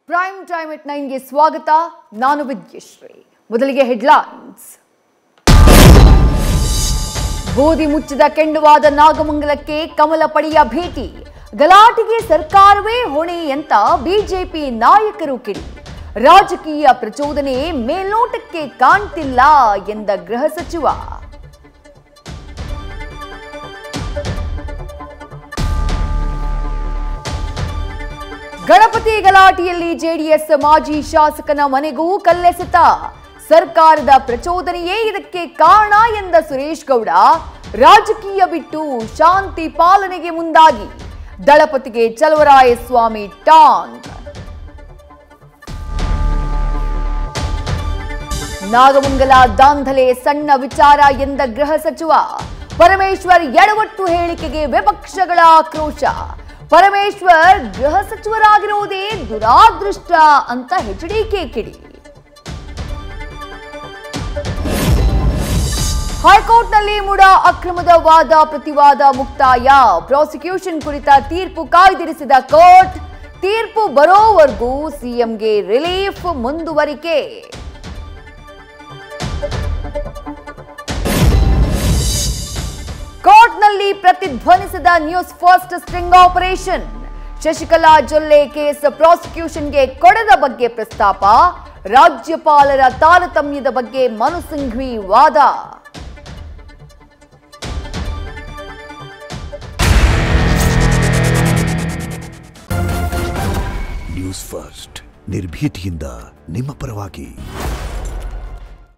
Prime time at 9 ಗೆ ಸ್ವಾಗತ. ನಾನು ವಿದ್ಯಶ್ರೀ. ಮೊದಲಿಗೆ ಹೆಡ್ಲೈನ್ಸ್. ಗೋಧಿ ಮುಚ್ಚಿದ ಕೆಂಡವಾದ ನಾಗಮಂಗಲಕ್ಕೆ ಕಮಲ ಪಡೆಯ ಭೇಟಿ. ಗಲಾಟೆಗೆ ಸರ್ಕಾರವೇ ಹೊಣೆ ಅಂತ ಬಿಜೆಪಿ ನಾಯಕರು ಕಿಡಿ. ರಾಜಕೀಯ ಪ್ರಚೋದನೆ ಮೇಲ್ನೋಟಕ್ಕೆ ಕಾಣ್ತಿಲ್ಲ ಎಂದ ಗೃಹ ಸಚಿವ. ಗಣಪತಿ ಗಲಾಟೆಯಲ್ಲಿ ಜೆಡಿಎಸ್ ಮಾಜಿ ಶಾಸಕನ ಮನೆಗೂ ಕಲ್ಲೆಸೆತ. ಸರ್ಕಾರದ ಪ್ರಚೋದನೆಯೇ ಇದಕ್ಕೆ ಕಾರಣ ಎಂದ ಸುರೇಶ್ ಗೌಡ. ರಾಜಕೀಯ ಬಿಟ್ಟು ಶಾಂತಿ ಪಾಲನೆಗೆ ಮುಂದಾಗಿ ದಳಪತಿಗೆ ಚಲುವರಾಯಸ್ವಾಮಿ ಟಾಂಗ್. ನಾಗಮಂಗಲ ದಾಂಧಲೆ ಸಣ್ಣ ವಿಚಾರ ಎಂದ ಗೃಹ ಸಚಿವ. ಪರಮೇಶ್ವರ್ ಎಡವಟ್ಟು ಹೇಳಿಕೆಗೆ ವಿಪಕ್ಷಗಳ ಆಕ್ರೋಶ. ಪರಮೇಶ್ವರ್ ಗೃಹ ಸಚಿವರಾಗಿರುವುದೇ ದುರಾದೃಷ್ಟ ಅಂತ ಎಚ್ಡಿಕೆ ಕಿಡಿ. ಹೈಕೋರ್ಟ್ನಲ್ಲಿ ಮುಡಾ ಅಕ್ರಮದ ವಾದ ಪ್ರತಿವಾದ ಮುಕ್ತಾಯ. ಪ್ರಾಸಿಕ್ಯೂಷನ್ ಕುರಿತ ತೀರ್ಪು ಕಾಯ್ದಿರಿಸಿದ ಕೋರ್ಟ್. ತೀರ್ಪು ಬರೋವರೆಗೂ ಸಿಎಂಗೆ ರಿಲೀಫ್ ಮುಂದುವರಿಕೆ. ಕೋರ್ಟ್ನಲ್ಲಿ ಪ್ರತಿಧ್ವನಿಸಿದ news first sting operation. Shashikala Jolle case ಪ್ರಾಸಿಕ್ಯೂಷನ್ಗೆ ಕೊಡದ ಬಗ್ಗೆ ಪ್ರಸ್ತಾಪ. ರಾಜ್ಯಪಾಲರ ತಾರತಮ್ಯದ ಬಗ್ಗೆ ಮನು ಸಿಂಘ್ವಿ ವಾದ. ನ್ಯೂಸ್ ಫಸ್ಟ್ ನಿರ್ಭೀತಿಯಿಂದ ನಿಮ್ಮ ಪರವಾಗಿ.